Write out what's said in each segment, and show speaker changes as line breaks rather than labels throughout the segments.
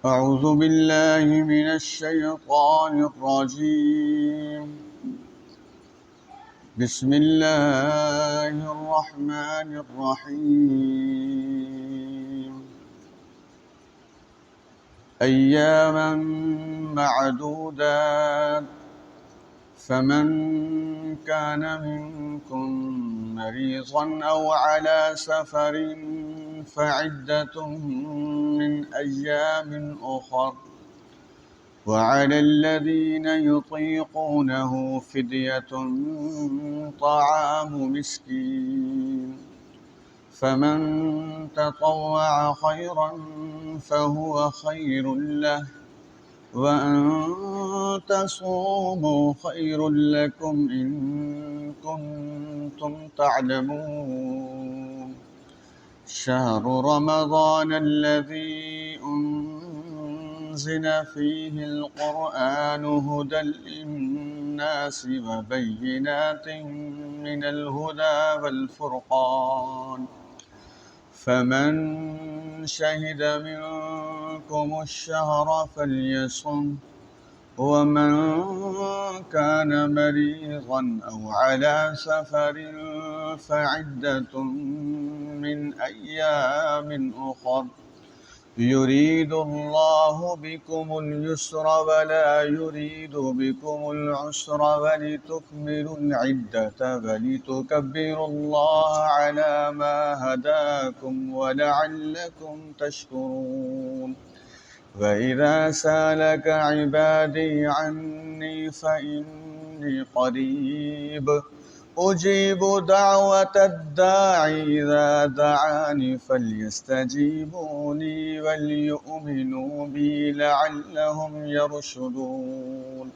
أعوذ بالله من الشيطان الرجيم. بسم الله الرحمن الرحيم. أياما معدودات، فمن كان منكم مريضا أو على سفر فعدة من أيام أخر، وعلى الذين يطيقونه فدية طعام مسكين، فمن تطوع خيرا فهو خير له، وأن تصوموا خير لكم إن كنتم تعلمون. شهر رمضان الذي أنزل فيه القرآن هدى للناس وبينات من الهدى والفرقان، فمن شهد منكم الشهر فليصم، ومن كان مريضا أو على سفر فعدة من أيام أخر، يريد الله بكم اليسر ولا يريد بكم العسر، ولتكملوا العدة ولتكبروا الله على ما هداكم ولعلكم تشكرون. وإذا سألك عبادي عني فإني قريب أجيب دعوة الداعي إذا دعاني، فليستجيبوا لي وليؤمنوا بي لعلهم يرشدون.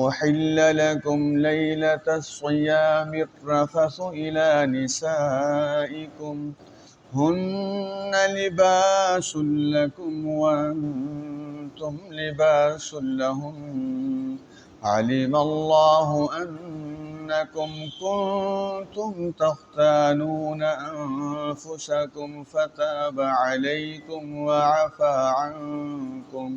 أحل لكم ليلة الصيام الرفث إلى نسائكم هن لباس لكم وأنتم لباس لهم، علم الله أنكم كنتم تختانون أنفسكم فتاب عليكم وعفى عنكم،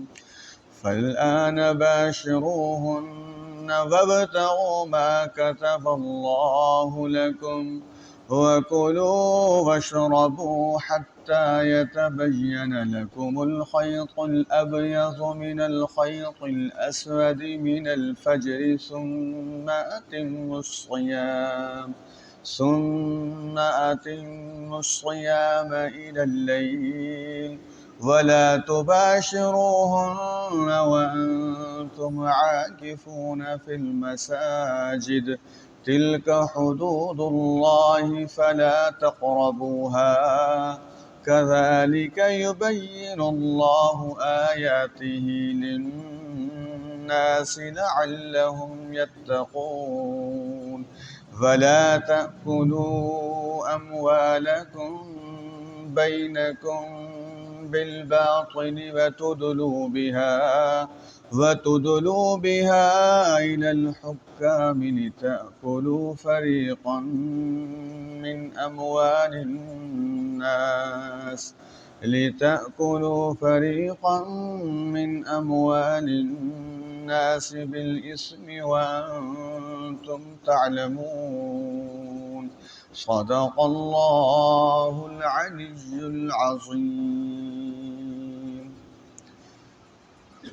فالآن باشروهن وابتغوا ما كتب الله لكم، وكلوا واشربوا حتى يتبين لكم الخيط الأبيض من الخيط الأسود من الفجر، ثم أتموا الصيام إلى الليل، ولا تباشروهن وأنتم عاكفون في المساجد، تلك حدود الله فلا تقربوها، كذلك يبين الله آياته للناس لعلهم يتقون. ولا تأكلوا أموالكم بينكم بالباطل وتدلوا بها إلى الحكام لتأكلوا فريقا من أموال الناس بالإثم وأنتم تعلمون. صدق الله العلي العظيم.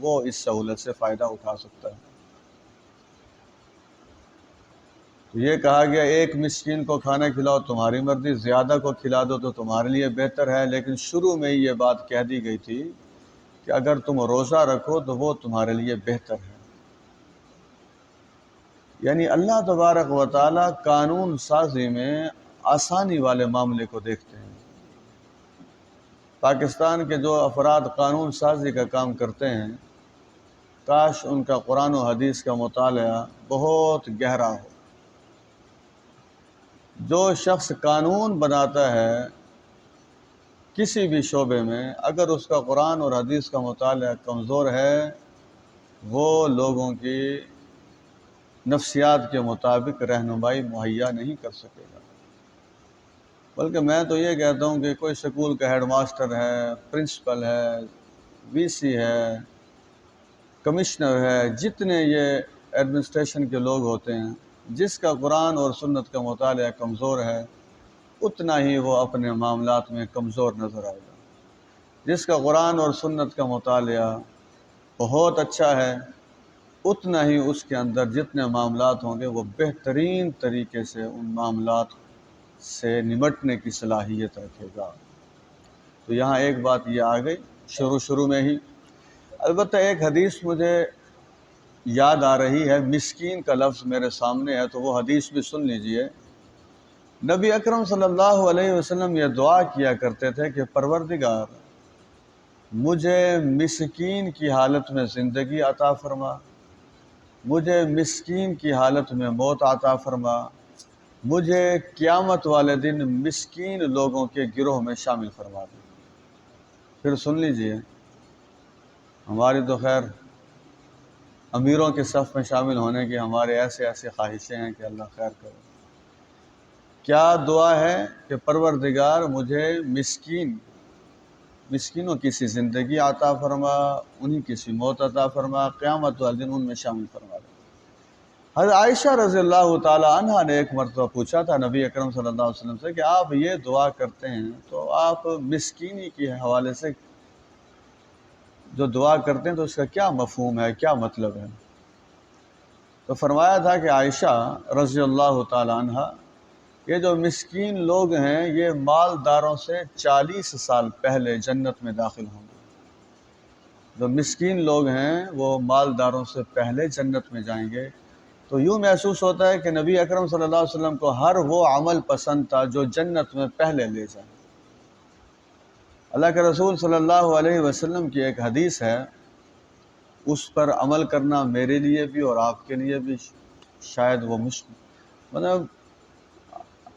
وہ اس سہولت سے فائدہ اٹھا سکتا ہے۔ تو یہ کہا گیا ایک مسکین کو کھانا کھلاؤ تمہاری مرضی، زیادہ کو کھلا دو تو تمہارے لیے بہتر ہے، لیکن شروع میں ہی یہ بات کہہ دی گئی تھی کہ اگر تم روزہ رکھو تو وہ تمہارے لیے بہتر ہے۔ یعنی اللہ تبارک و تعالی قانون سازی میں آسانی والے معاملے کو دیکھتے ہیں۔ پاکستان کے جو افراد قانون سازی کا کام کرتے ہیں، کاش ان کا قرآن و حدیث کا مطالعہ بہت گہرا ہو۔ جو شخص قانون بناتا ہے کسی بھی شعبے میں، اگر اس کا قرآن اور حدیث کا مطالعہ کمزور ہے، وہ لوگوں کی نفسیات کے مطابق رہنمائی مہیا نہیں کر سکے گا۔ بلکہ میں تو یہ کہتا ہوں کہ کوئی سکول کا ہیڈ ماسٹر ہے، پرنسپل ہے، وی سی ہے، کمشنر ہے، جتنے یہ ایڈمنسٹریشن کے لوگ ہوتے ہیں، جس کا قرآن اور سنت کا مطالعہ کمزور ہے اتنا ہی وہ اپنے معاملات میں کمزور نظر آئے گا۔ جس کا قرآن اور سنت کا مطالعہ بہت اچھا ہے اتنا ہی اس کے اندر جتنے معاملات ہوں گے وہ بہترین طریقے سے ان معاملات سے نمٹنے کی صلاحیت رکھے گا۔ تو یہاں ایک بات یہ آ گئی شروع میں ہی۔ البتہ ایک حدیث مجھے یاد آ رہی ہے، مسکین کا لفظ میرے سامنے ہے تو وہ حدیث بھی سن لیجئے۔ نبی اکرم صلی اللہ علیہ وسلم یہ دعا کیا کرتے تھے کہ پروردگار مجھے مسکین کی حالت میں زندگی عطا فرما، مجھے مسکین کی حالت میں موت عطا فرما، مجھے قیامت والے دن مسکین لوگوں کے گروہ میں شامل فرما دے۔ پھر سن لیجئے، ہماری تو خیر امیروں کے صف میں شامل ہونے کی ہمارے ایسے خواہشیں ہیں کہ اللہ خیر کرے۔ کیا دعا ہے کہ پروردگار مجھے مسکینوں کی سی زندگی عطا فرما، انہی کی سی موت عطا فرما، قیامت والے دن ان میں شامل فرما دے۔ حضرت عائشہ رضی اللہ تعالی عنہ نے ایک مرتبہ پوچھا تھا نبی اکرم صلی اللہ علیہ وسلم سے کہ آپ یہ دعا کرتے ہیں تو آپ مسکینی کے حوالے سے جو دعا کرتے ہیں تو اس کا کیا مفہوم ہے، کیا مطلب ہے؟ تو فرمایا تھا کہ عائشہ رضی اللہ تعالی عنہ، یہ جو مسکین لوگ ہیں یہ مالداروں سے 40 سال پہلے جنت میں داخل ہوں گے۔ جو مسکین لوگ ہیں وہ مالداروں سے پہلے جنت میں جائیں گے۔ تو یوں محسوس ہوتا ہے کہ نبی اکرم صلی اللہ علیہ وسلم کو ہر وہ عمل پسند تھا جو جنت میں پہلے لے جائے۔ اللہ کے رسول صلی اللہ علیہ وسلم کی ایک حدیث ہے، اس پر عمل کرنا میرے لیے بھی اور آپ کے لیے بھی شاید وہ مطلب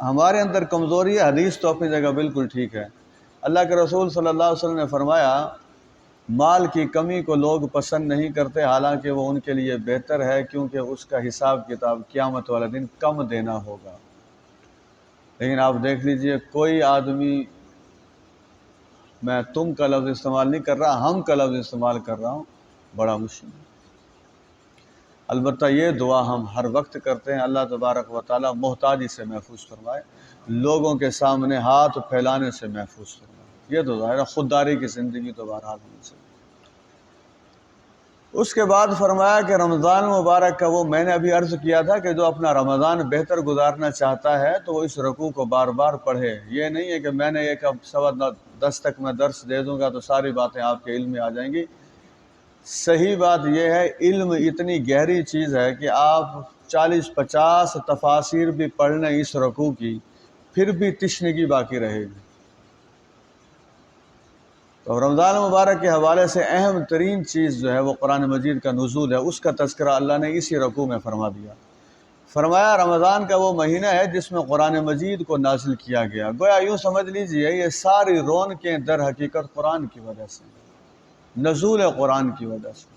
ہمارے اندر کمزوری ہے، حدیث تو اپنی جگہ بالکل ٹھیک ہے۔ اللہ کے رسول صلی اللہ علیہ وسلم نے فرمایا مال کی کمی کو لوگ پسند نہیں کرتے، حالانکہ وہ ان کے لیے بہتر ہے کیونکہ اس کا حساب کتاب قیامت والا دن کم دینا ہوگا۔ لیکن آپ دیکھ لیجئے کوئی آدمی، میں تم کا لفظ استعمال نہیں کر رہا، ہم کا لفظ استعمال کر رہا ہوں، بڑا مشکل ہے۔ البتہ یہ دعا ہم ہر وقت کرتے ہیں، اللہ تبارک و تعالی محتاجی سے محفوظ فرمائے، لوگوں کے سامنے ہاتھ پھیلانے سے محفوظ فرمائے۔ یہ تو ظاہر ہے خودداری کی زندگی تو بہرحال ہونی چاہیے۔ اس کے بعد فرمایا کہ رمضان مبارک کا وہ میں نے ابھی عرض کیا تھا کہ جو اپنا رمضان بہتر گزارنا چاہتا ہے تو وہ اس رکوع کو بار بار پڑھے۔ یہ نہیں ہے کہ میں نے ایک اب 10:15 تک میں درس دے دوں گا تو ساری باتیں آپ کے علم میں آ جائیں گی۔ صحیح بات یہ ہے علم اتنی گہری چیز ہے کہ آپ 40-50 تفاسیر بھی پڑھ لیں اس رکوع کی پھر بھی تشنگی باقی رہے گی۔ تو رمضان مبارک کے حوالے سے اہم ترین چیز جو ہے وہ قرآن مجید کا نزول ہے، اس کا تذکرہ اللہ نے اسی رکوع میں فرما دیا۔ فرمایا رمضان کا وہ مہینہ ہے جس میں قرآن مجید کو نازل کیا گیا۔ گویا یوں سمجھ لیجئے یہ ساری رونقیں در حقیقت قرآن کی وجہ سے، نزول قرآن کی وجہ سے۔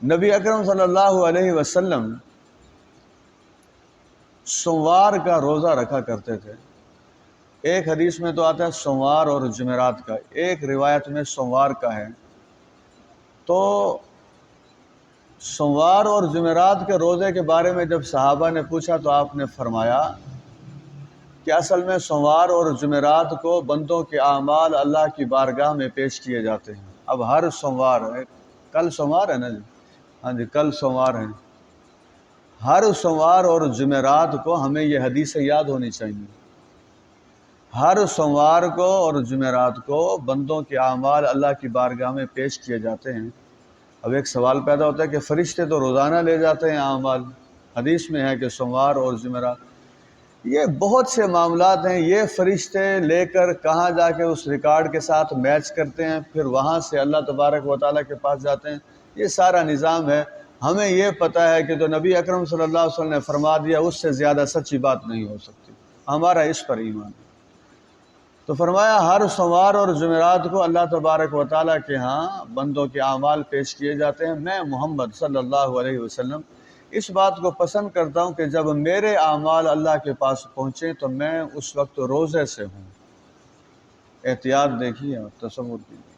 نبی اکرم صلی اللہ علیہ وسلم سوموار کا روزہ رکھا کرتے تھے۔ ایک حدیث میں تو آتا ہے سوموار اور جمعرات کا، ایک روایت میں سوموار کا ہے۔ تو سوموار اور جمعرات کے روزے کے بارے میں جب صحابہ نے پوچھا تو آپ نے فرمایا کہ اصل میں سوموار اور جمعرات کو بندوں کے اعمال اللہ کی بارگاہ میں پیش کیے جاتے ہیں۔ اب ہر سوموار کل سوموار ہے نا جی، ہاں جی کل سوموار ہے، ہر سوموار اور جمعرات کو ہمیں یہ حدیثیں یاد ہونی چاہیے۔ ہر سوموار کو اور جمعرات کو بندوں کے اعمال اللہ کی بارگاہ میں پیش کیے جاتے ہیں۔ اب ایک سوال پیدا ہوتا ہے کہ فرشتے تو روزانہ لے جاتے ہیں اعمال، حدیث میں ہے کہ سوموار اور جمعرات، یہ بہت سے معاملات ہیں، یہ فرشتے لے کر کہاں جا کے اس ریکارڈ کے ساتھ میچ کرتے ہیں، پھر وہاں سے اللہ تبارک و تعالیٰ کے پاس جاتے ہیں، یہ سارا نظام ہے۔ ہمیں یہ پتہ ہے کہ جو نبی اکرم صلی اللہ علیہ وسلم نے فرما دیا اس سے زیادہ سچی بات نہیں ہو سکتی، ہمارا اس پر ایمان ہے۔ تو فرمایا ہر سوموار اور جمعرات کو اللہ تبارک و تعالیٰ کے ہاں بندوں کے اعمال پیش کیے جاتے ہیں۔ میں محمد صلی اللہ علیہ وسلم اس بات کو پسند کرتا ہوں کہ جب میرے اعمال اللہ کے پاس پہنچیں تو میں اس وقت روزے سے ہوں۔ احتیاط دیکھیے اور تصور کیجیے۔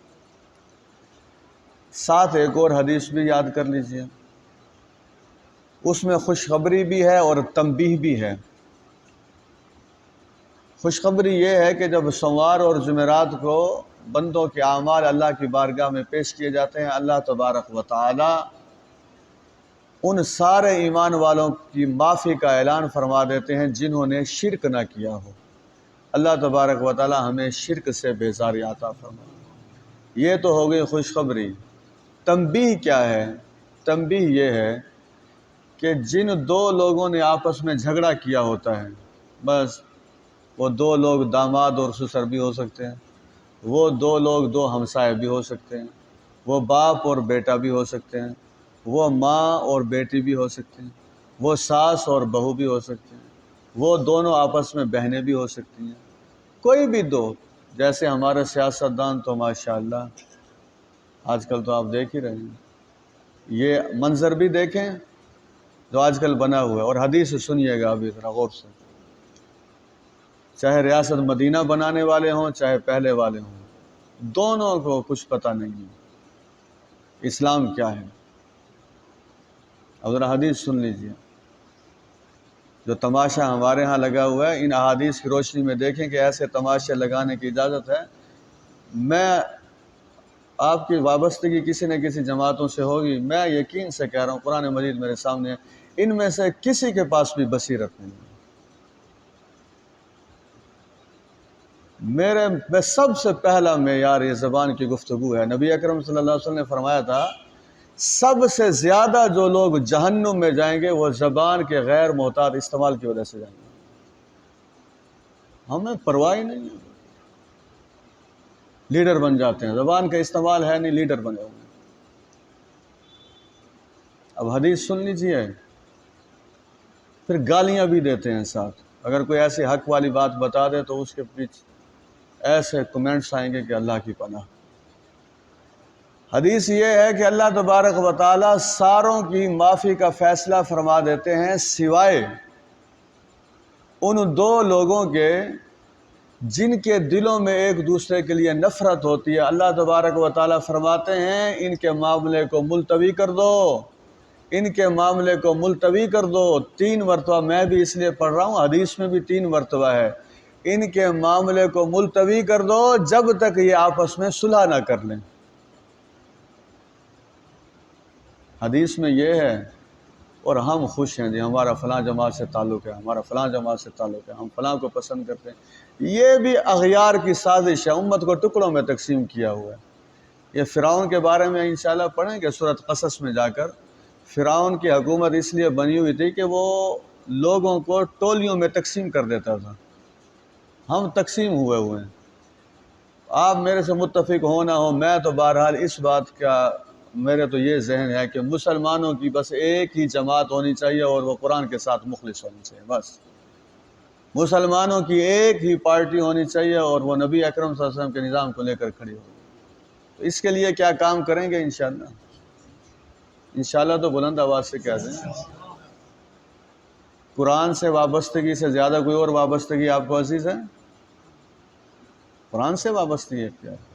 ساتھ ایک اور حدیث بھی یاد کر لیجیے، اس میں خوشخبری بھی ہے اور تنبیہ بھی ہے۔ خوشخبری یہ ہے کہ جب سوموار اور جمعرات کو بندوں کے اعمال اللہ کی بارگاہ میں پیش کیے جاتے ہیں، اللہ تبارک و تعالی ان سارے ایمان والوں کی معافی کا اعلان فرما دیتے ہیں جنہوں نے شرک نہ کیا ہو۔ اللہ تبارک و تعالی ہمیں شرک سے بیزاری عطا فرمائے۔ یہ تو ہو گئی خوشخبری۔ تنبیہ کیا ہے؟ تنبیہ یہ ہے کہ جن دو لوگوں نے آپس میں جھگڑا کیا ہوتا ہے، بس وہ دو لوگ داماد اور سسر بھی ہو سکتے ہیں، وہ دو لوگ دو ہمسائے بھی ہو سکتے ہیں، وہ باپ اور بیٹا بھی ہو سکتے ہیں، وہ ماں اور بیٹی بھی ہو سکتے ہیں، وہ ساس اور بہو بھی ہو سکتے ہیں، وہ دونوں آپس میں بہنیں بھی ہو سکتی ہیں، کوئی بھی دو۔ جیسے ہمارے سیاستدان تو ماشاءاللہ آج کل تو آپ دیکھ ہی رہے ہیں، یہ منظر بھی دیکھیں جو آج کل بنا ہوا ہے، اور حدیث سنیے گا ابھی ذرا غور سے، چاہے ریاست مدینہ بنانے والے ہوں چاہے پہلے والے ہوں، دونوں کو کچھ پتہ نہیں ہے اسلام کیا ہے۔ اب ذرا حدیث سن لیجئے، جو تماشا ہمارے ہاں لگا ہوا ہے، ان احادیث کی روشنی میں دیکھیں کہ ایسے تماشے لگانے کی اجازت ہے۔ میں آپ کی وابستگی کسی نہ کسی جماعتوں سے ہوگی، میں یقین سے کہہ رہا ہوں، قرآن مجید میرے سامنے ہے، ان میں سے کسی کے پاس بھی بصیرت نہیں ہے۔ میں سب سے پہلا معیار یہ زبان کی گفتگو ہے۔ نبی اکرم صلی اللہ علیہ وسلم نے فرمایا تھا سب سے زیادہ جو لوگ جہنم میں جائیں گے وہ زبان کے غیر محتاط استعمال کی وجہ سے جائیں گے۔ ہمیں پرواہ ہی نہیں ہے، لیڈر بن جاتے ہیں، زبان کا استعمال ہے نہیں، لیڈر بنے ہوئے۔ اب حدیث سن لیجیے، پھر گالیاں بھی دیتے ہیں ساتھ۔ اگر کوئی ایسی حق والی بات بتا دے تو اس کے پیچھے ایسے کمنٹس آئیں گے کہ اللہ کی پناہ۔ حدیث یہ ہے کہ اللہ تبارک و تعالی ساروں کی معافی کا فیصلہ فرما دیتے ہیں سوائے ان دو لوگوں کے جن کے دلوں میں ایک دوسرے کے لیے نفرت ہوتی ہے۔ اللہ تبارک و تعالی فرماتے ہیں ان کے معاملے کو ملتوی کر دو، ان کے معاملے کو ملتوی کر دو۔ 3 مرتبہ میں بھی اس لیے پڑھ رہا ہوں، حدیث میں بھی 3 مرتبہ ہے، ان کے معاملے کو ملتوی کر دو جب تک یہ آپس میں صلح نہ کر لیں۔ حدیث میں یہ ہے، اور ہم خوش ہیں جی ہمارا فلاں جماعت سے تعلق ہے، ہمارا فلاں جماعت سے تعلق ہے، ہم فلاں کو پسند کرتے ہیں۔ یہ بھی اغیار کی سازش ہے، امت کو ٹکڑوں میں تقسیم کیا ہوا ہے۔ یہ فرعون کے بارے میں انشاءاللہ پڑھیں گے سورۃ قصص میں جا کر۔ فرعون کی حکومت اس لیے بنی ہوئی تھی کہ وہ لوگوں کو ٹولیوں میں تقسیم کر دیتا تھا۔ ہم تقسیم ہوئے ہیں، آپ میرے سے متفق ہو نہ ہو، میں تو بہرحال اس بات کا میرے تو یہ ذہن ہے کہ مسلمانوں کی بس ایک ہی جماعت ہونی چاہیے اور وہ قرآن کے ساتھ مخلص ہونی چاہیے، بس مسلمانوں کی ایک ہی پارٹی ہونی چاہیے اور وہ نبی اکرم صلی اللہ علیہ وسلم کے نظام کو لے کر کھڑی ہو۔ تو اس کے لیے کیا کام کریں گے انشاءاللہ؟ انشاءاللہ تو بلند آواز سے کہہ دیں۔ قرآن سے وابستگی سے زیادہ کوئی اور وابستگی آپ کو عزیز ہے؟ قرآن سے وابستگی اختیار ہے۔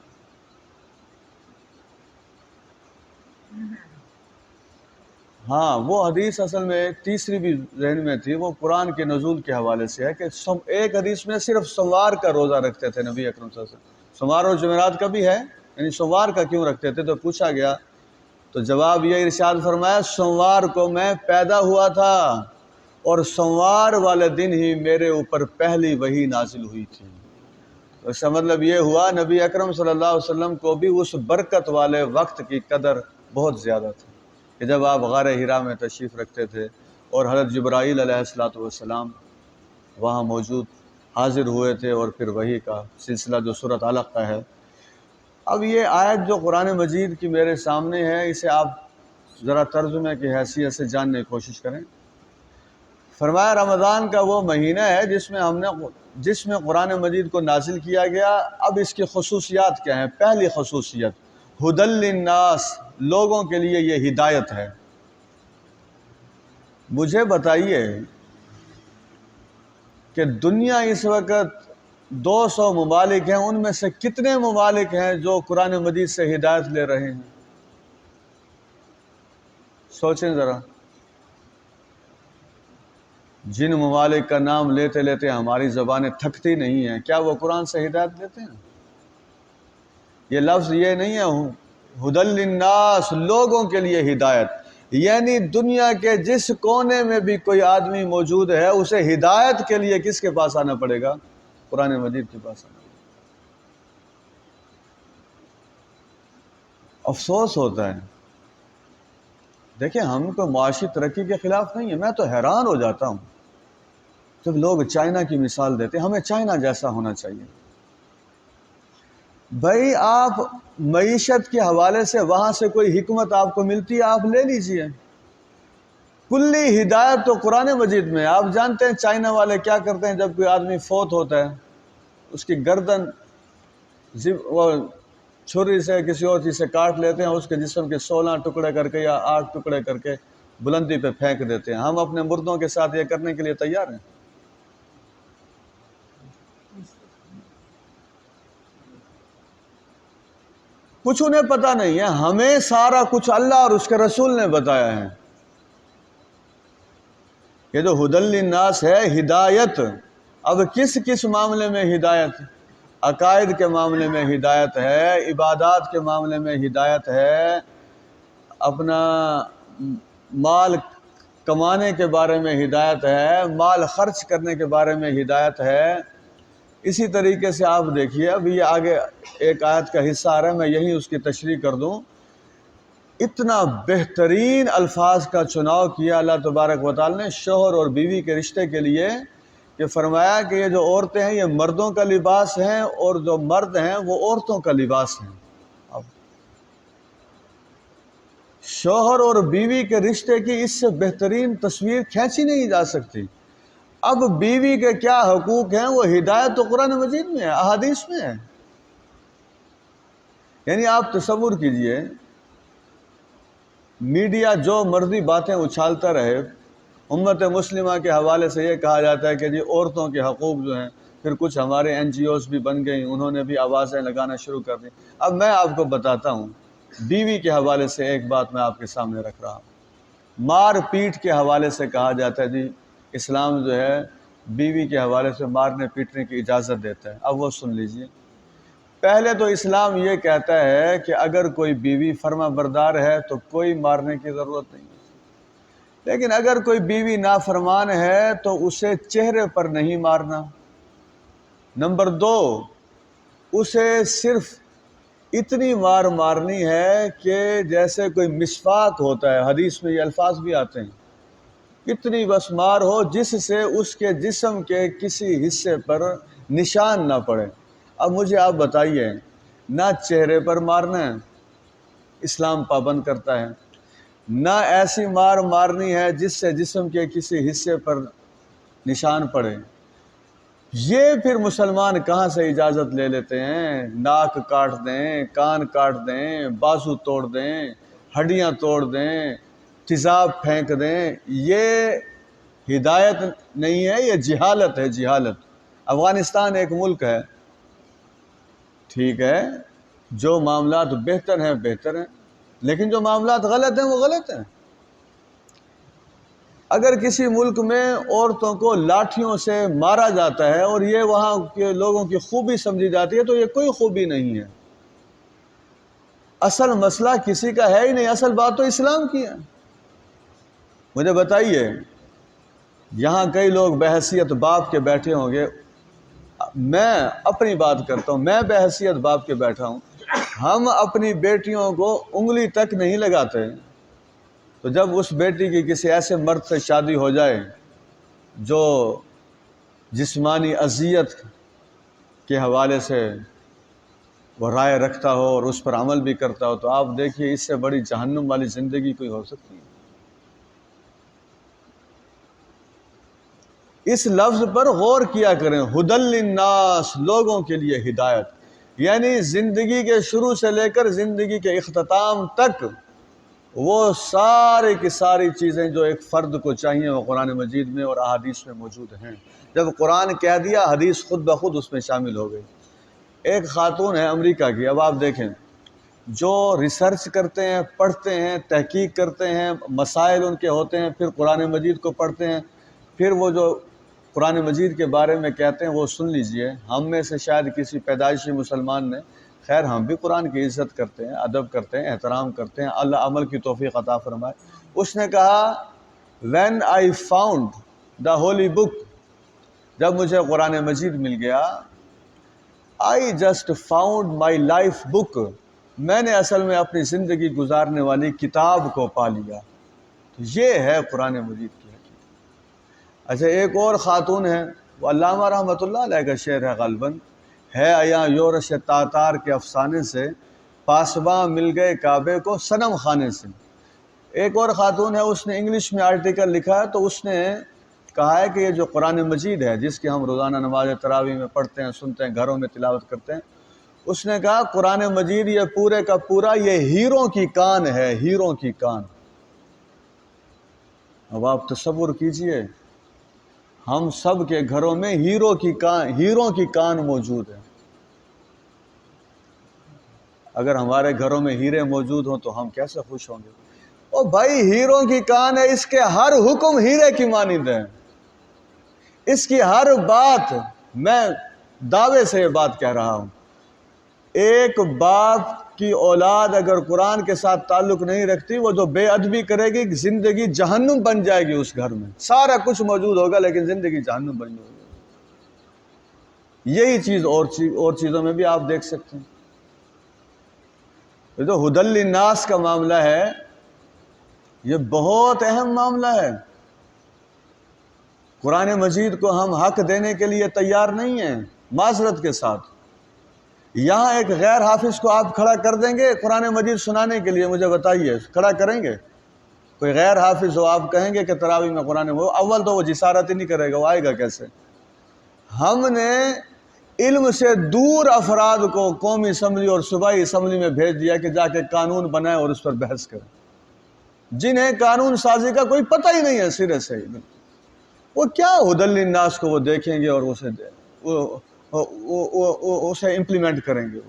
ہاں وہ حدیث اصل میں ایک تیسری بھی ذہن میں تھی، وہ قرآن کے نزول کے حوالے سے ہے کہ ایک حدیث میں صرف سوموار کا روزہ رکھتے تھے نبی اکرم صلی اللہ علیہ وسلم، سوموار اور جمعرات کا بھی ہے، یعنی سوموار کا کیوں رکھتے تھے؟ تو پوچھا گیا تو جواب یہ ارشاد فرمایا سوموار کو میں پیدا ہوا تھا اور سوموار والے دن ہی میرے اوپر پہلی وحی نازل ہوئی تھی۔ تو اس کا مطلب یہ ہوا نبی اکرم صلی اللہ علیہ وسلم کو بھی اس برکت والے وقت کی قدر بہت زیادہ تھی کہ جب آپ غار حرا میں تشریف رکھتے تھے اور حضرت جبرائیل علیہ السلام وہاں موجود حاضر ہوئے تھے، اور پھر وحی کا سلسلہ جو سورۃ علق کا ہے۔ اب یہ آیت جو قرآن مجید کی میرے سامنے ہے، اسے آپ ذرا ترجمے کی حیثیت سے جاننے کی کوشش کریں۔ فرمایا رمضان کا وہ مہینہ ہے جس میں قرآن مجید کو نازل کیا گیا۔ اب اس کی خصوصیات کیا ہیں؟ پہلی خصوصیت ھدی للناس، لوگوں کے لیے یہ ہدایت ہے۔ مجھے بتائیے کہ دنیا اس وقت 200 ممالک ہیں، ان میں سے کتنے ممالک ہیں جو قرآن مجید سے ہدایت لے رہے ہیں؟ سوچیں ذرا۔ جن ممالک کا نام لیتے لیتے ہماری زبانیں تھکتی نہیں ہیں، کیا وہ قرآن سے ہدایت لیتے ہیں؟ یہ لفظ یہ نہیں ہے ھدی للناس، لوگوں کے لیے ہدایت، یعنی دنیا کے جس کونے میں بھی کوئی آدمی موجود ہے اسے ہدایت کے لیے کس کے پاس آنا پڑے گا؟ قرآن مجید کے پاس آنا۔ افسوس ہوتا ہے، دیکھیں ہم کو معاشی ترقی کے خلاف نہیں ہے، میں تو حیران ہو جاتا ہوں جب لوگ چائنا کی مثال دیتے ہیں، ہمیں چائنا جیسا ہونا چاہیے۔ بھائی آپ معیشت کے حوالے سے وہاں سے کوئی حکمت آپ کو ملتی ہے، آپ لے لیجئے۔ کلی ہدایت تو قرآن مجید میں۔ آپ جانتے ہیں چائنا والے کیا کرتے ہیں؟ جب کوئی آدمی فوت ہوتا ہے اس کی گردن وہ چھری سے کسی اور چیز سے کاٹ لیتے ہیں، اس کے جسم کے 16 ٹکڑے کر کے یا 8 ٹکڑے کر کے بلندی پہ پھینک دیتے ہیں۔ ہم اپنے مردوں کے ساتھ یہ کرنے کے لیے تیار ہیں؟ کچھ انہیں پتہ نہیں ہے، ہمیں سارا کچھ اللہ اور اس کے رسول نے بتایا ہے۔ یہ جو ھدی للناس ہے، ہدایت، اب کس معاملے میں ہدایت؟ عقائد کے معاملے میں ہدایت ہے، عبادات کے معاملے میں ہدایت ہے، اپنا مال کمانے کے بارے میں ہدایت ہے، مال خرچ کرنے کے بارے میں ہدایت ہے۔ اسی طریقے سے آپ دیکھیے، اب یہ آگے ایک آیت کا حصہ آ رہا ہے، میں یہی اس کی تشریح کر دوں۔ اتنا بہترین الفاظ کا چناؤ کیا اللہ تبارک و تعالی نے شوہر اور بیوی کے رشتے کے لیے، کہ فرمایا کہ یہ جو عورتیں ہیں یہ مردوں کا لباس ہیں، اور جو مرد ہیں وہ عورتوں کا لباس ہیں۔ اب شوہر اور بیوی کے رشتے کی اس سے بہترین تصویر کھینچی نہیں جا سکتی۔ اب بیوی کے کیا حقوق ہیں، وہ ہدایت تو قرآن مجید میں ہے، احادیث میں ہے۔ یعنی آپ تصور کیجئے، میڈیا جو مرضی باتیں اچھالتا رہے، امت مسلمہ کے حوالے سے یہ کہا جاتا ہے کہ جی عورتوں کے حقوق جو ہیں، پھر کچھ ہمارے NGOs بھی بن گئی، انہوں نے بھی آوازیں لگانا شروع کر دی۔ اب میں آپ کو بتاتا ہوں، بیوی کے حوالے سے ایک بات میں آپ کے سامنے رکھ رہا ہوں۔ مار پیٹ کے حوالے سے کہا جاتا ہے جی اسلام جو ہے بیوی کے حوالے سے مارنے پیٹنے کی اجازت دیتا ہے۔ اب وہ سن لیجئے، پہلے تو اسلام یہ کہتا ہے کہ اگر کوئی بیوی فرما بردار ہے تو کوئی مارنے کی ضرورت نہیں، لیکن اگر کوئی بیوی نافرمان ہے تو اسے چہرے پر نہیں مارنا۔ نمبر 2، اسے صرف اتنی مار مارنی ہے کہ جیسے کوئی مسواک ہوتا ہے، حدیث میں یہ الفاظ بھی آتے ہیں، اتنی بس مار ہو جس سے اس کے جسم کے کسی حصے پر نشان نہ پڑے۔ اب مجھے آپ بتائیے، نہ چہرے پر مارنا ہے، اسلام پابند کرتا ہے، نہ ایسی مار مارنی ہے جس سے جسم کے کسی حصے پر نشان پڑے۔ یہ پھر مسلمان کہاں سے اجازت لے لیتے ہیں؟ ناک کاٹ دیں، کان کاٹ دیں، بازو توڑ دیں، ہڈیاں توڑ دیں، تیزاب پھینک دیں۔ یہ ہدایت نہیں ہے، یہ جہالت ہے، جہالت۔ افغانستان ایک ملک ہے، ٹھیک ہے، جو معاملات بہتر ہیں بہتر ہیں، لیکن جو معاملات غلط ہیں وہ غلط ہیں۔ اگر کسی ملک میں عورتوں کو لاٹھیوں سے مارا جاتا ہے اور یہ وہاں کے لوگوں کی خوبی سمجھی جاتی ہے تو یہ کوئی خوبی نہیں ہے۔ اصل مسئلہ کسی کا ہے ہی نہیں، اصل بات تو اسلام کی ہے۔ مجھے بتائیے، یہاں کئی لوگ بحیثیت باپ کے بیٹھے ہوں گے، میں اپنی بات کرتا ہوں، میں بحیثیت باپ کے بیٹھا ہوں، ہم اپنی بیٹیوں کو انگلی تک نہیں لگاتے، تو جب اس بیٹی کی کسی ایسے مرد سے شادی ہو جائے جو جسمانی اذیت کے حوالے سے وہ رائے رکھتا ہو اور اس پر عمل بھی کرتا ہو، تو آپ دیکھیے اس سے بڑی جہنم والی زندگی کوئی ہو سکتی ہے؟ اس لفظ پر غور کیا کریں، ھدی للناس، لوگوں کے لیے ہدایت، یعنی زندگی کے شروع سے لے کر زندگی کے اختتام تک وہ سارے کی ساری چیزیں جو ایک فرد کو چاہیے وہ قرآن مجید میں اور احادیث میں موجود ہیں۔ جب قرآن کہہ دیا، حدیث خود بخود اس میں شامل ہو گئی۔ ایک خاتون ہے امریکہ کی، اب آپ دیکھیں، جو ریسرچ کرتے ہیں، پڑھتے ہیں، تحقیق کرتے ہیں، مسائل ان کے ہوتے ہیں، پھر قرآن مجید کو پڑھتے ہیں، پھر وہ جو قرآن مجید کے بارے میں کہتے ہیں وہ سن لیجئے۔ ہم میں سے شاید کسی پیدائشی مسلمان نے، خیر ہم بھی قرآن کی عزت کرتے ہیں، ادب کرتے ہیں، احترام کرتے ہیں، اللہ عمل کی توفیق عطا فرمائے۔ اس نے کہا when I found the holy book، جب مجھے قرآن مجید مل گیا، I just found my life book، میں نے اصل میں اپنی زندگی گزارنے والی کتاب کو پا لیا۔ تو یہ ہے قرآن مجید کی حقیقت۔ اچھا، ایک اور خاتون ہے، وہ علامہ رحمۃ اللہ علیہ کا شعر ہے غالباً، ہے ایاں یورش تاتار کے افسانے سے، پاسباں مل گئے کعبے کو صنم خانے سے۔ ایک اور خاتون ہے، اس نے انگلش میں آرٹیکل لکھا ہے، تو اس نے کہا ہے کہ یہ جو قرآن مجید ہے جس کی ہم روزانہ نماز تراویح میں پڑھتے ہیں، سنتے ہیں، گھروں میں تلاوت کرتے ہیں، اس نے کہا قرآن مجید یہ پورے کا پورا یہ ہیروں کی کان ہے، ہیروں کی کان۔ اب آپ تصور کیجئے، ہم سب کے گھروں میں ہیروں کی کان موجود ہے۔ اگر ہمارے گھروں میں ہیرے موجود ہوں تو ہم کیسے خوش ہوں گے؟ او بھائی، ہیروں کی کان ہے، اس کے ہر حکم ہیرے کی مانند ہے، اس کی ہر بات، میں دعوے سے یہ بات کہہ رہا ہوں، ایک باپ کی اولاد اگر قرآن کے ساتھ تعلق نہیں رکھتی، وہ جو بے ادبی کرے گی زندگی جہنم بن جائے گی، اس گھر میں سارا کچھ موجود ہوگا لیکن زندگی جہنم بن جائے گی۔ یہی چیز اور چیزوں میں بھی آپ دیکھ سکتے ہیں۔ یہ جو ھدی للناس کا معاملہ ہے، یہ بہت اہم معاملہ ہے۔ قرآن مجید کو ہم حق دینے کے لیے تیار نہیں ہیں، معذرت کے ساتھ۔ یہاں ایک غیر حافظ کو آپ کھڑا کر دیں گے قرآن مجید سنانے کے لیے؟ مجھے بتائیے، کھڑا کریں گے؟ کوئی غیر حافظ ہو، آپ کہیں گے کہ تراویح میں قرآن مجید، اول تو وہ جسارت ہی نہیں کرے گا، وہ آئے گا کیسے؟ ہم نے علم سے دور افراد کو قومی اسمبلی اور صوبائی اسمبلی میں بھیج دیا کہ جا کے قانون بنائیں اور اس پر بحث کریں، جنہیں قانون سازی کا کوئی پتہ ہی نہیں ہے سرے سے۔ وہ کیا ھدی للناس کو وہ دیکھیں گے اور اسے امپلیمنٹ کریں گے؟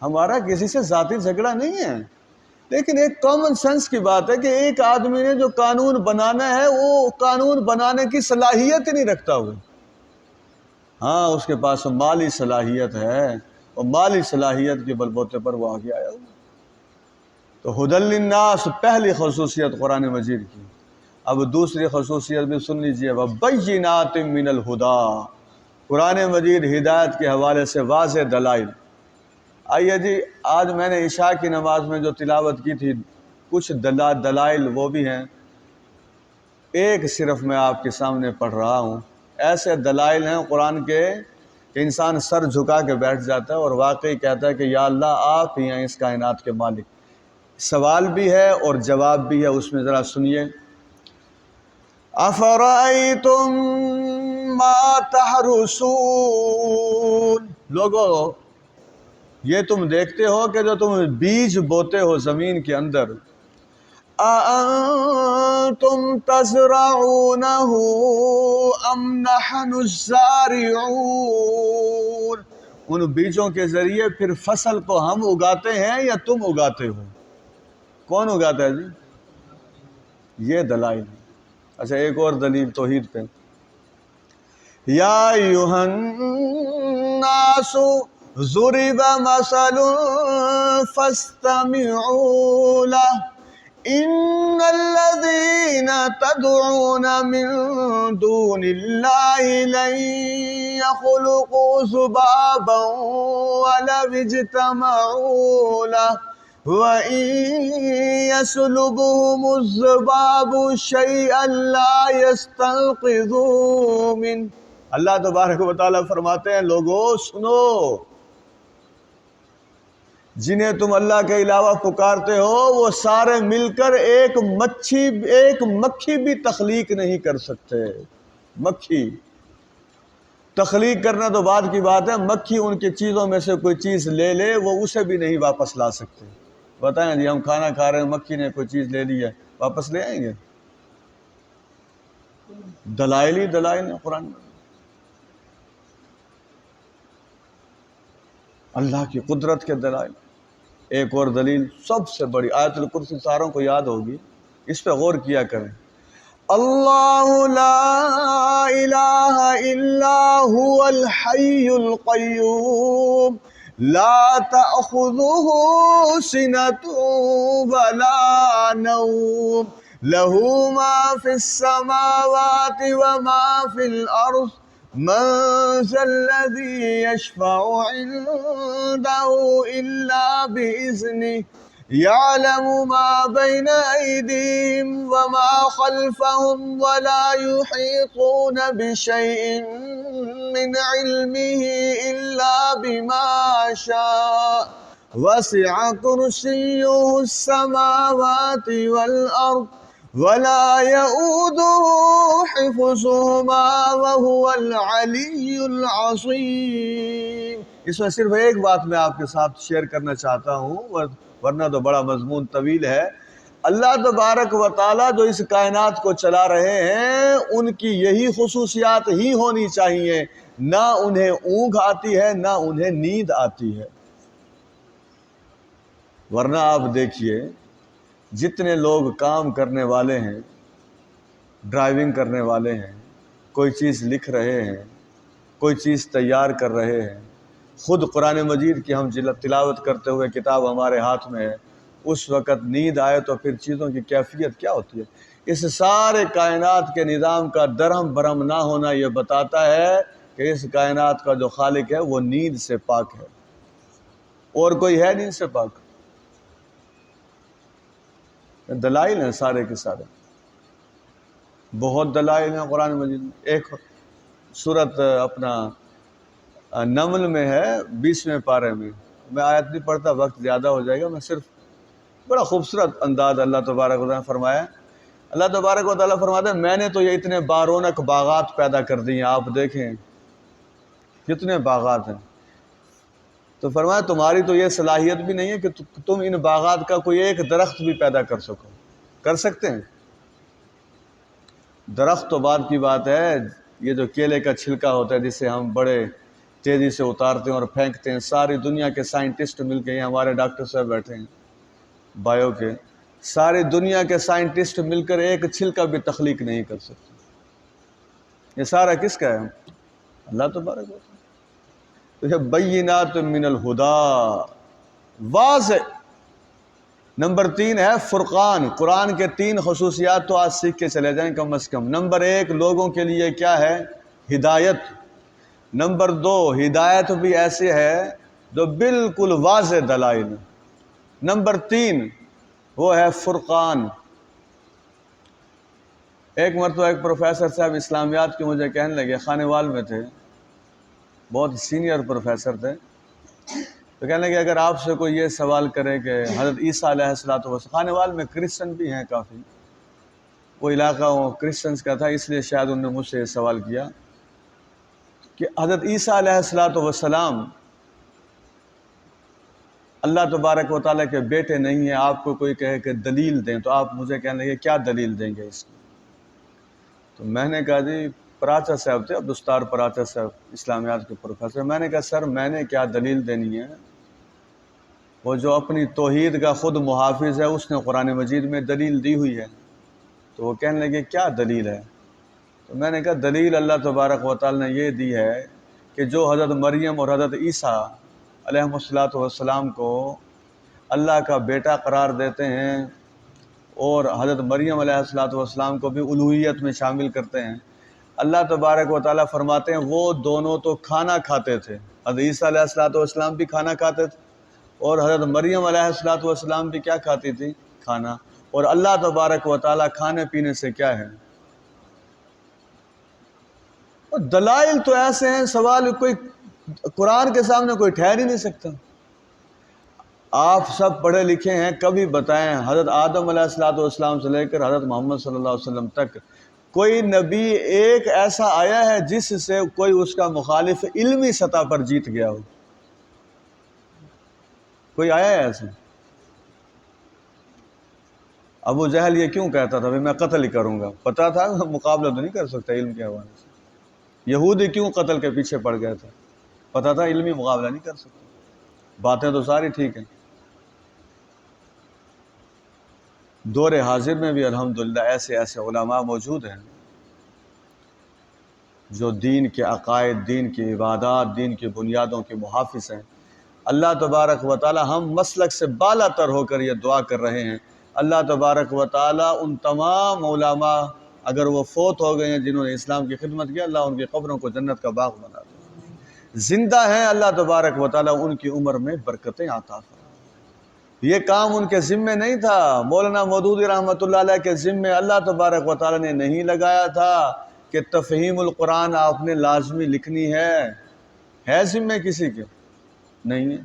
ہمارا کسی سے ذاتی جھگڑا نہیں ہے، لیکن ایک کامن سینس کی بات ہے کہ ایک آدمی نے جو قانون بنانا ہے وہ قانون بنانے کی صلاحیت ہی نہیں رکھتا ہوا۔ ہاں، اس کے پاس مالی صلاحیت ہے، اور مالی صلاحیت کے بلبوتے پر وہ آگے آیا ہوا۔ تو ھدی للناس پہلی خصوصیت قرآن مجید کی۔ اب دوسری خصوصیت بھی سن لیجئے، وَبَيِّنَاتٍ مِّنَ الْہُدَىٰ، قرآن مجید ہدایت کے حوالے سے واضح دلائل۔ آئیے جی، آج میں نے عشاء کی نماز میں جو تلاوت کی تھی، کچھ دلائل وہ بھی ہیں، ایک صرف میں آپ کے سامنے پڑھ رہا ہوں۔ ایسے دلائل ہیں قرآن کے کہ انسان سر جھکا کے بیٹھ جاتا ہے اور واقعی کہتا ہے کہ یا اللہ آپ ہی ہیں اس کائنات کے مالک۔ سوال بھی ہے اور جواب بھی ہے، اس میں ذرا سنیے۔ أَفَرَأَيْتُم مَّا تَحْرُثُونَ، لوگو یہ تم دیکھتے ہو کہ جو تم بیج بوتے ہو زمین کے اندر، أَأَنتُمْ تَزْرَعُونَهُ أَمْ نَحْنُ الزَّارِعُونَ، ان بیجوں کے ذریعے پھر فصل کو ہم اگاتے ہیں یا تم اگاتے ہو؟ کون اگاتا ہے جی؟ یہ دلائل ہے۔ اچھا، ایک اور دلیل توحید پہ، یا ایھا الناس ضرب مثل فاستمعوا له ان الذين تدعون من دون الله لن يخلقوا ذبابا ولو اجتمعوا له وَإِن يَسْلُبْهُمُ الذُّبَابُ شَيْئًا لَا يَسْتَنقِذُوهُ مِنْهُ۔ اللہ تبارک و تعالیٰ فرماتے ہیں لوگو سنو، جنہیں تم اللہ کے علاوہ پکارتے ہو وہ سارے مل کر ایک مکھی بھی تخلیق نہیں کر سکتے۔ مکھی تخلیق کرنا تو بعد کی بات ہے، مکھی ان کی چیزوں میں سے کوئی چیز لے لے وہ اسے بھی نہیں واپس لا سکتے۔ بتائیں جی، ہم کھانا کھا رہے ہیں، مکھی نے کوئی چیز لے لی ہے، واپس لے آئیں گے؟ دلائل ہی دلائل ہیں قرآن میں، اللہ کی قدرت کے دلائل۔ ایک اور دلیل سب سے بڑی آیت الکرسی، ساروں کو یاد ہوگی، اس پہ غور کیا کریں۔ اللہ لا الہ الا هو الحی القیوم لا تأخذه سنة ولا نوم له ما في السماوات وما في الأرض من ذا الذي يشفع عنده إلا بإذنه يعلم ما بين أيديهم وما خلفهم ولا يحيطون بشيء من علمه إلا بما شاء وسع كرسيه السماوات والأرض ولا يؤوده حفظهما وهو العلي العظيم۔ اس میں صرف ایک بات میں آپ کے ساتھ شیئر کرنا چاہتا ہوں، ورنہ تو بڑا مضمون طویل ہے۔ اللہ تبارک و تعالیٰ جو اس کائنات کو چلا رہے ہیں ان کی یہی خصوصیات ہی ہونی چاہیے، نہ انہیں اونگ آتی ہے نہ انہیں نیند آتی ہے۔ ورنہ آپ دیکھیے جتنے لوگ کام کرنے والے ہیں، ڈرائیونگ کرنے والے ہیں، کوئی چیز لکھ رہے ہیں، کوئی چیز تیار کر رہے ہیں، خود قرآن مجید کی ہم تلاوت کرتے ہوئے کتاب ہمارے ہاتھ میں ہے، اس وقت نیند آئے تو پھر چیزوں کی کیفیت کیا ہوتی ہے؟ اس سارے کائنات کے نظام کا درہم برہم نہ ہونا یہ بتاتا ہے کہ اس کائنات کا جو خالق ہے وہ نیند سے پاک ہے، اور کوئی ہے نیند سے پاک؟ دلائل ہیں سارے کے سارے، بہت دلائل ہیں قرآن مجید میں۔ ایک سورت اپنا نمل میں ہے 20ویں پارے میں، میں آیت نہیں پڑھتا وقت زیادہ ہو جائے گا، میں صرف بڑا خوبصورت انداز اللہ تبارک و تعالیٰ فرمایا۔ اللہ تبارک و تعالیٰ فرماتے ہیں میں نے تو یہ اتنے بارونق باغات پیدا کر دی ہیں، آپ دیکھیں کتنے باغات ہیں، تو فرمایا تمہاری تو یہ صلاحیت بھی نہیں ہے کہ تم ان باغات کا کوئی ایک درخت بھی پیدا کر سکو۔ کر سکتے ہیں؟ درخت تو بعد کی بات ہے، یہ جو کیلے کا چھلکا ہوتا ہے جسے ہم بڑے تیزی سے اتارتے ہیں اور پھینکتے ہیں، ساری دنیا کے سائنٹسٹ مل کے، یہ ہمارے ڈاکٹر صاحب بیٹھے ہیں بایو کے، ساری دنیا کے سائنٹسٹ مل کر ایک چھلکا بھی تخلیق نہیں کر سکتے۔ یہ سارا کس کا ہے؟ اللہ تبارک و تعالیٰ۔ تو یہ بینات من الہدا، واضح۔ نمبر 3 ہے فرقان۔ قرآن کے 3 خصوصیات تو آج سیکھ کے چلے جائیں کم از کم۔ نمبر 1 لوگوں کے لیے کیا ہے؟ ہدایت۔ نمبر 2 ہدایت بھی ایسے ہے جو بالکل واضح دلائل۔ نمبر 3 وہ ہے فرقان۔ ایک مرتبہ ایک پروفیسر صاحب اسلامیات کے مجھے کہنے لگے، خانے وال میں تھے، بہت سینئر پروفیسر تھے، تو کہنے لگے اگر آپ سے کوئی یہ سوال کرے کہ حضرت عیسیٰ علیہ السلام، خانے وال میں کرسچن بھی ہیں کافی، وہ علاقہ وہ کرسچنس کا تھا، اس لیے شاید انہوں نے مجھ سے یہ سوال کیا کہ حضرت عیسیٰ علیہ السلام اللہ تبارک و تعالیٰ کے بیٹے نہیں ہیں، آپ کو کوئی کہے کہ دلیل دیں، تو آپ مجھے کہنے لگے کیا دلیل دیں گے اس کی؟ تو میں نے کہا جی پراچا صاحب تھے، عبدالستار پراچا صاحب اسلامیات کے پروفیسر، میں نے کہا سر میں نے کیا دلیل دینی ہے؟ وہ جو اپنی توحید کا خود محافظ ہے اس نے قرآن مجید میں دلیل دی ہوئی ہے۔ تو وہ کہنے لگے کیا دلیل ہے؟ تو میں نے کہا دلیل اللہ تبارک و تعالیٰ نے یہ دی ہے کہ جو حضرت مریم اور حضرت عیسیٰ علیہ الصلوۃ والسلام کو اللہ کا بیٹا قرار دیتے ہیں اور حضرت مریم علیہ الصلوۃ والسلام کو بھی الوہیت میں شامل کرتے ہیں، اللہ تبارک و تعالیٰ فرماتے ہیں وہ دونوں تو کھانا کھاتے تھے، حضرت عیسیٰ علیہ الصلوۃ والسلام بھی کھانا کھاتے تھے اور حضرت مریم علیہ الصلوۃ والسلام بھی کیا کھاتی تھی؟ کھانا۔ اور اللہ تبارک و تعالیٰ کھانے پینے سے کیا ہے؟ اور دلائل تو ایسے ہیں، سوال کوئی قرآن کے سامنے کوئی ٹھہر ہی نہیں سکتا۔ آپ سب پڑھے لکھے ہیں، کبھی بتائیں حضرت آدم علیہ الصلوۃ والسلام سے لے کر حضرت محمد صلی اللہ علیہ وسلم تک کوئی نبی ایک ایسا آیا ہے جس سے کوئی اس کا مخالف علمی سطح پر جیت گیا ہو؟ کوئی آیا ہے ایسا؟ ابو جہل یہ کیوں کہتا تھا میں قتل ہی کروں گا؟ پتا تھا مقابلہ تو نہیں کر سکتا علم کے حوالے سے۔ یہودی کیوں قتل کے پیچھے پڑ گیا تھا؟ پتا تھا علمی مقابلہ نہیں کر سکتا۔ باتیں تو ساری ٹھیک ہیں۔ دور حاضر میں بھی الحمدللہ ایسے علماء موجود ہیں جو دین کے عقائد، دین کی عبادات، دین کی بنیادوں کے محافظ ہیں۔ اللہ تبارک و تعالی ہم مسلک سے بالا تر ہو کر یہ دعا کر رہے ہیں، اللہ تبارک و تعالی ان تمام علماء اگر وہ فوت ہو گئے ہیں جنہوں نے اسلام کی خدمت کی، اللہ ان کی قبروں کو جنت کا باغ بنا دے۔ زندہ ہیں، اللہ تبارک و تعالی ان کی عمر میں برکتیں عطا فرمائے۔ یہ کام ان کے ذمے نہیں تھا، مولانا مودودی رحمۃ اللہ علیہ کے ذمے اللہ تبارک و تعالی نے نہیں لگایا تھا کہ تفہیم القرآن آپ نے لازمی لکھنی ہے ذمے کسی کے نہیں ہے۔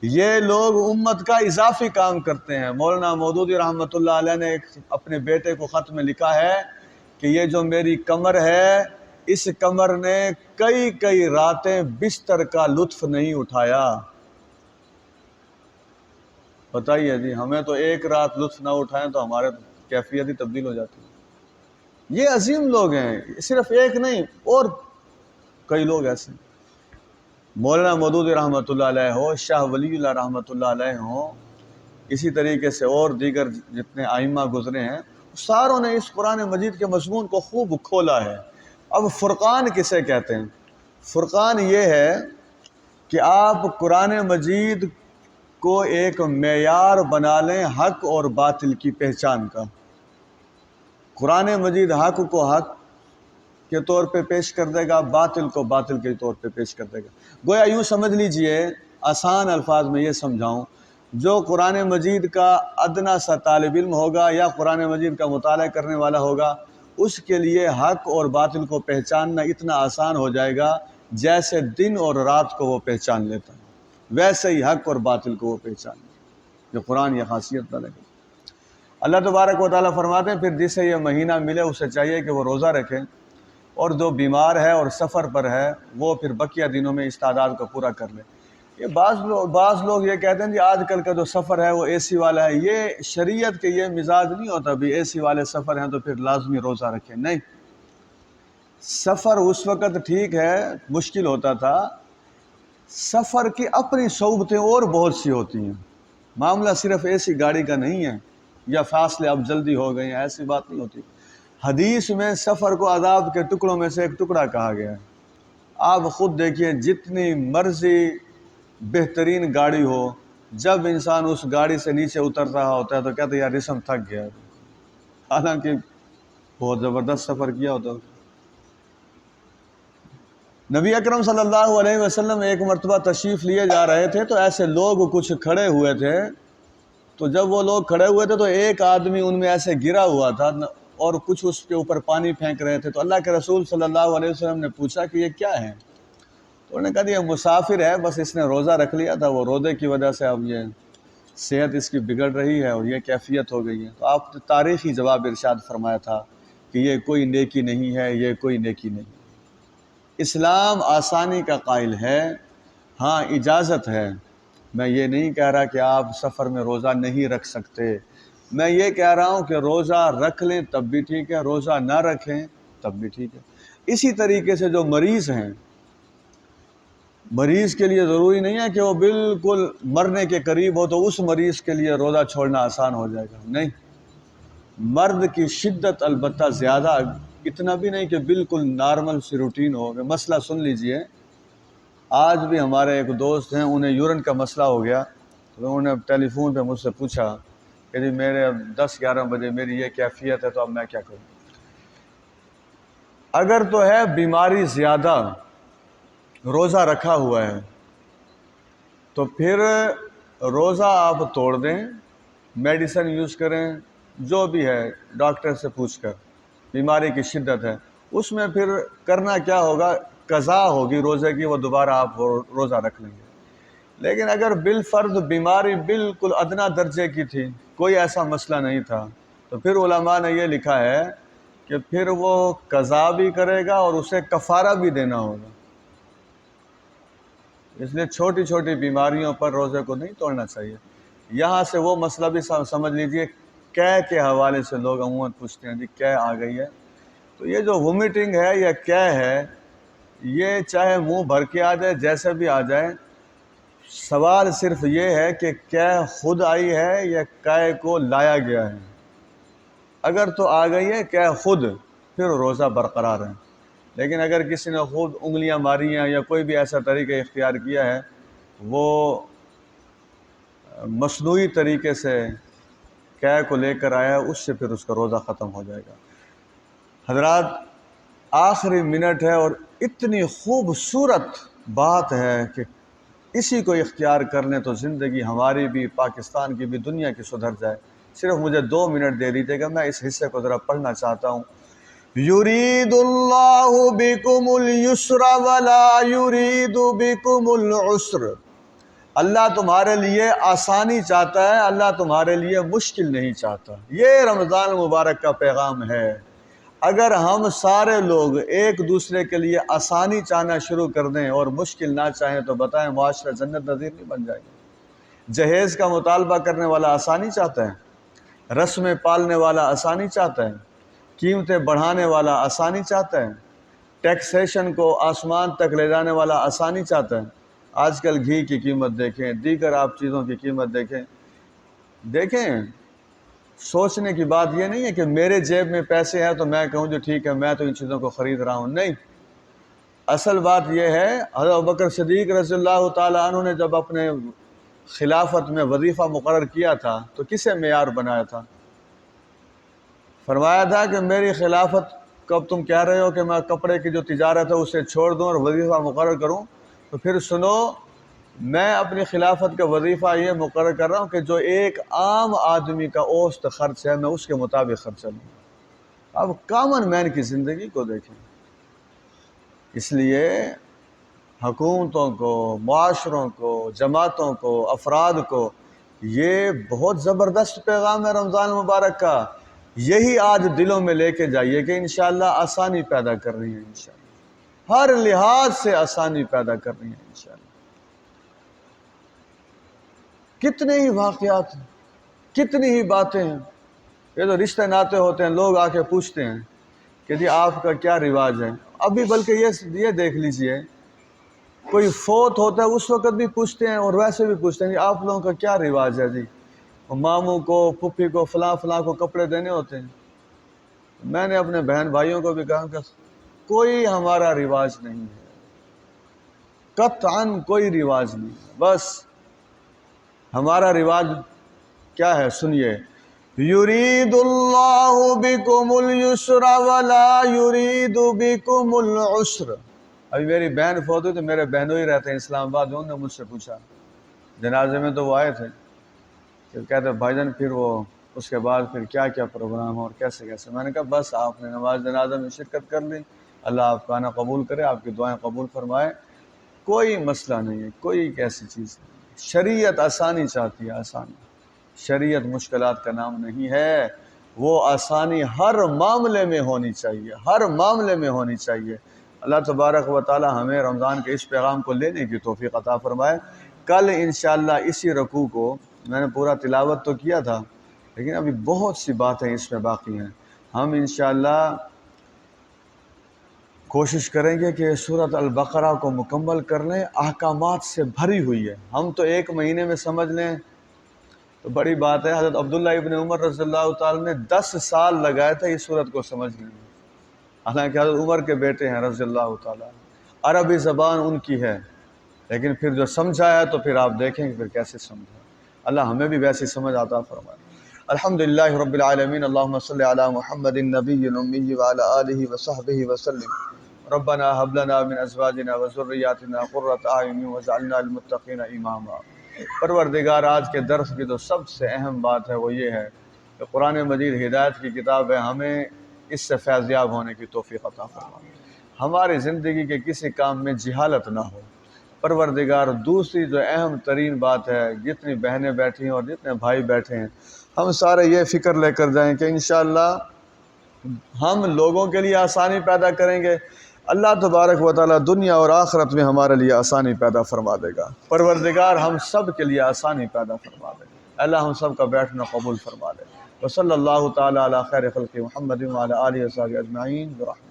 یہ لوگ امت کا اضافی کام کرتے ہیں۔ مولانا مودودی رحمۃ اللہ علیہ نے اپنے بیٹے کو خط میں لکھا ہے کہ یہ جو میری کمر ہے، اس کمر نے کئی راتیں بستر کا لطف نہیں اٹھایا۔ بتائیے جی، ہمیں تو ایک رات لطف نہ اٹھائیں تو ہمارے کیفیت ہی تبدیل ہو جاتی ہے۔ یہ عظیم لوگ ہیں، صرف ایک نہیں اور کئی لوگ ایسے ہیں۔ مولانا مودودی رحمۃ اللہ علیہ ہو، شاہ ولی اللہ رحمۃ اللہ علیہ ہوں، اسی طریقے سے اور دیگر جتنے ائمہ گزرے ہیں، ساروں نے اس قرآن مجید کے مضمون کو خوب کھولا ہے۔ اب فرقان کسے کہتے ہیں؟ فرقان یہ ہے کہ آپ قرآن مجید کو ایک معیار بنا لیں حق اور باطل کی پہچان کا۔ قرآن مجید حق کو حق کے طور پہ پیش کر دے گا، باطل کو باطل کے طور پہ پیش کر دے گا۔ گویا یوں سمجھ لیجئے، آسان الفاظ میں یہ سمجھاؤں، جو قرآن مجید کا ادنا سا طالب علم ہوگا یا قرآن مجید کا مطالعہ کرنے والا ہوگا، اس کے لیے حق اور باطل کو پہچاننا اتنا آسان ہو جائے گا جیسے دن اور رات کو وہ پہچان لیتا ہے، ویسے ہی حق اور باطل کو وہ پہچان لے۔ جو قرآن یہ خاصیت نہ لگے۔ اللہ تبارک و تعالیٰ فرماتے ہیں پھر جسے یہ مہینہ ملے اسے چاہیے کہ وہ روزہ رکھے، اور جو بیمار ہے اور سفر پر ہے وہ پھر بقیہ دنوں میں اس تعداد کو پورا کر لے۔ یہ بعض لوگ یہ کہتے ہیں کہ آج کل کا جو سفر ہے وہ اے سی والا ہے۔ یہ شریعت کے یہ مزاج نہیں ہوتا بھی اے سی والے سفر ہیں تو پھر لازمی روزہ رکھیں، نہیں۔ سفر اس وقت ٹھیک ہے، مشکل ہوتا تھا، سفر کی اپنی صعوبتیں اور بہت سی ہوتی ہیں۔ معاملہ صرف اے سی گاڑی کا نہیں ہے یا فاصلے اب جلدی ہو گئے ہیں، ایسی بات نہیں ہوتی۔ حدیث میں سفر کو عذاب کے ٹکڑوں میں سے ایک ٹکڑا کہا گیا ہے۔ آپ خود دیکھیے، جتنی مرضی بہترین گاڑی ہو، جب انسان اس گاڑی سے نیچے اتر رہا ہوتا ہے تو کہتے ہیں یار جسم تھک گیا ہے، حالانکہ بہت زبردست سفر کیا ہوتا ہے۔ نبی اکرم صلی اللہ علیہ وسلم ایک مرتبہ تشریف لیے جا رہے تھے تو ایسے لوگ کچھ کھڑے ہوئے تھے، تو جب وہ لوگ کھڑے ہوئے تھے تو ایک آدمی ان میں ایسے گرا ہوا تھا اور کچھ اس کے اوپر پانی پھینک رہے تھے، تو اللہ کے رسول صلی اللہ علیہ وسلم نے پوچھا کہ یہ کیا ہے؟ تو انہوں نے کہا یہ مسافر ہے، بس اس نے روزہ رکھ لیا تھا، وہ روزے کی وجہ سے اب یہ صحت اس کی بگڑ رہی ہے اور یہ کیفیت ہو گئی ہے۔ تو آپ نے تاریخی جواب ارشاد فرمایا تھا کہ یہ کوئی نیکی نہیں ہے، یہ کوئی نیکی نہیں۔ اسلام آسانی کا قائل ہے، ہاں اجازت ہے۔ میں یہ نہیں کہہ رہا کہ آپ سفر میں روزہ نہیں رکھ سکتے، میں یہ کہہ رہا ہوں کہ روزہ رکھ لیں تب بھی ٹھیک ہے، روزہ نہ رکھیں تب بھی ٹھیک ہے۔ اسی طریقے سے جو مریض ہیں، مریض کے لیے ضروری نہیں ہے کہ وہ بالکل مرنے کے قریب ہو تو اس مریض کے لیے روزہ چھوڑنا آسان ہو جائے گا، نہیں۔ مرد کی شدت البتہ زیادہ، اتنا بھی نہیں کہ بالکل نارمل سی روٹین ہو۔ مسئلہ سن لیجئے، آج بھی ہمارے ایک دوست ہیں، انہیں یورین کا مسئلہ ہو گیا، تو انہوں نے ٹیلی فون پہ مجھ سے پوچھا کہ جی میرے 10-11 بجے میری یہ کیفیت ہے، تو اب میں کیا کروں؟ اگر تو ہے بیماری زیادہ، روزہ رکھا ہوا ہے، تو پھر روزہ آپ توڑ دیں، میڈیسن یوز کریں، جو بھی ہے ڈاکٹر سے پوچھ کر، بیماری کی شدت ہے اس میں پھر کرنا کیا ہوگا، قضا ہوگی روزے کی، وہ دوبارہ آپ روزہ رکھ لیں گے۔ لیکن اگر بالفرض بیماری بالکل ادنا درجے کی تھی، کوئی ایسا مسئلہ نہیں تھا، تو پھر علماء نے یہ لکھا ہے کہ پھر وہ قضا بھی کرے گا اور اسے کفارہ بھی دینا ہوگا۔ اس لیے چھوٹی چھوٹی بیماریوں پر روزے کو نہیں توڑنا چاہیے۔ یہاں سے وہ مسئلہ بھی سمجھ لیجئے، قے کے حوالے سے لوگ عموماً پوچھتے ہیں جی قے آ گئی ہے، تو یہ جو وومیٹنگ ہے یا قے ہے، یہ چاہے منہ بھر کے آ جائے، جیسے بھی آ جائے، سوال صرف یہ ہے کہ قے خود آئی ہے یا قے کو لایا گیا ہے۔ اگر تو آ گئی ہے قے خود، پھر روزہ برقرار ہے۔ لیکن اگر کسی نے خود انگلیاں ماری ہیں یا کوئی بھی ایسا طریقہ اختیار کیا ہے، وہ مصنوعی طریقے سے قے کو لے کر آیا ہے، اس سے پھر اس کا روزہ ختم ہو جائے گا۔ حضرات، آخری منٹ ہے اور اتنی خوبصورت بات ہے کہ اسی کو اختیار کر لیں تو زندگی ہماری بھی، پاکستان کی بھی، دنیا کی سدھر جائے۔ صرف مجھے 2 منٹ دے دیجیے گا، میں اس حصے کو ذرا پڑھنا چاہتا ہوں۔ یرید اللہ بکم الیسر ولا یرید بکم العسر۔ اللہ تمہارے لیے آسانی چاہتا ہے، اللہ تمہارے لیے مشکل نہیں چاہتا۔ یہ رمضان مبارک کا پیغام ہے۔ اگر ہم سارے لوگ ایک دوسرے کے لیے آسانی چاہنا شروع کر دیں اور مشکل نہ چاہیں تو بتائیں معاشرہ جنت نظیر نہیں بن جائے گا۔ جہیز کا مطالبہ کرنے والا آسانی چاہتا ہے، رسمیں پالنے والا آسانی چاہتا ہے، قیمتیں بڑھانے والا آسانی چاہتا ہے، ٹیکسیشن کو آسمان تک لے جانے والا آسانی چاہتا ہے۔ آج کل گھی کی قیمت دیکھیں، دیگر آپ چیزوں کی قیمت دیکھیں۔ سوچنے کی بات یہ نہیں ہے کہ میرے جیب میں پیسے ہیں تو میں کہوں جو ٹھیک ہے میں تو ان چیزوں کو خرید رہا ہوں، نہیں۔ اصل بات یہ ہے، حضرت ابوبکر صدیق رضی اللہ تعالیٰ عنہ نے جب اپنے خلافت میں وظیفہ مقرر کیا تھا تو کسے معیار بنایا تھا؟ فرمایا تھا کہ میری خلافت کب تم کہہ رہے ہو کہ میں کپڑے کی جو تجارت ہے اسے چھوڑ دوں اور وظیفہ مقرر کروں، تو پھر سنو، میں اپنی خلافت کا وظیفہ یہ مقرر کر رہا ہوں کہ جو ایک عام آدمی کا اوسط خرچ ہے میں اس کے مطابق خرچہ لوں۔ اب کامن مین کی زندگی کو دیکھیں۔ اس لیے حکومتوں کو، معاشروں کو، جماعتوں کو، افراد کو یہ بہت زبردست پیغام ہے رمضان مبارک کا۔ یہی آج دلوں میں لے کے جائیے کہ انشاءاللہ آسانی پیدا کر رہی ہیں، انشاءاللہ ہر لحاظ سے آسانی پیدا کر رہی ہیں انشاءاللہ۔ کتنے ہی واقعات ہیں، کتنی ہی باتیں ہیں۔ یہ تو رشتے ناتے ہوتے ہیں، لوگ آ کے پوچھتے ہیں کہ جی آپ کا کیا رواج ہے۔ ابھی بلکہ یہ دیکھ لیجئے، کوئی فوت ہوتا ہے اس وقت بھی پوچھتے ہیں اور ویسے بھی پوچھتے ہیں کہ آپ لوگوں کا کیا رواج ہے جی، ماموں کو، پھپھی کو، فلاں فلاں کو کپڑے دینے ہوتے ہیں۔ میں نے اپنے بہن بھائیوں کو بھی کہا کہ کوئی ہمارا رواج نہیں ہے، قطعاً کوئی رواج نہیں ہے۔ بس ہمارا رواج کیا ہے سنیے، یرید اللہ بکم الیسر ولا یرید بکم العسر۔ ابھی میری بہن فوت ہوئی تو میرے بہنوئی رہتے ہیں اسلام آباد، انہوں نے مجھ سے پوچھا، جنازے میں تو وہ آئے تھے، کہ کہتے بھائی جان پھر وہ اس کے بعد پھر کیا کیا پروگرام اور کیسے کیسے۔ میں نے کہا بس آپ نے نماز جنازہ میں شرکت کر لی، اللہ آپ کا آنا قبول کرے، آپ کی دعائیں قبول فرمائے، کوئی مسئلہ نہیں ہے، کوئی ایسی چیز نہیں۔ شریعت آسانی چاہتی ہے، آسانی۔ شریعت مشکلات کا نام نہیں ہے، وہ آسانی ہر معاملے میں ہونی چاہیے، ہر معاملے میں ہونی چاہیے۔ اللہ تبارک و تعالی ہمیں رمضان کے اس پیغام کو لینے کی توفیق عطا فرمائے۔ کل انشاءاللہ اسی رکوع کو میں نے پورا تلاوت تو کیا تھا، لیکن ابھی بہت سی باتیں اس میں باقی ہیں۔ ہم انشاءاللہ کوشش کریں گے کہ سورۃ البقرہ کو مکمل کر لیں، احکامات سے بھری ہوئی ہے۔ ہم تو 1 مہینے میں سمجھ لیں تو بڑی بات ہے۔ حضرت عبداللہ ابن عمر رضی اللہ تعالیٰ نے 10 سال لگائے تھے اس سورت کو سمجھنے میں، حالانکہ حضرت عمر کے بیٹے ہیں رضی اللہ تعالیٰ۔ عربی زبان ان کی ہے، لیکن پھر جو سمجھا ہے تو پھر آپ دیکھیں کہ پھر کیسے سمجھا۔ اللہ ہمیں بھی ویسی سمجھ عطا فرمائے۔ الحمدللہ رب العالمین، اللہم صلی علی محمد النبی الامی وعلی آلہ وصحبہ وسلم۔ ربنا هب لنا من ازواجنا وذریاتنا قرۃ اعین واجعلنا للمتقین اماما۔ پروردگار، آج کے درس کی جو سب سے اہم بات ہے وہ یہ ہے کہ قرآن مجید ہدایت کی کتاب ہے، ہمیں اس سے فیضیاب ہونے کی توفیق عطا فرما۔ ہماری زندگی کے کسی کام میں جہالت نہ ہو۔ پروردگار، دوسری جو اہم ترین بات ہے، جتنی بہنیں بیٹھی ہیں اور جتنے بھائی بیٹھے ہیں، ہم سارے یہ فکر لے کر جائیں کہ انشاءاللہ ہم لوگوں کے لیے آسانی پیدا کریں گے، اللہ تبارک و تعالیٰ دنیا اور آخرت میں ہمارے لیے آسانی پیدا فرما دے گا۔ پروردگار ہم سب کے لیے آسانی پیدا فرما دے، اللہ ہم سب کا بیٹھنا قبول فرما دے۔ وصلی اللہ تعالیٰ علی خیر خلق محمد وعلی آلہ وصحبہ اجمعین برحمتہ۔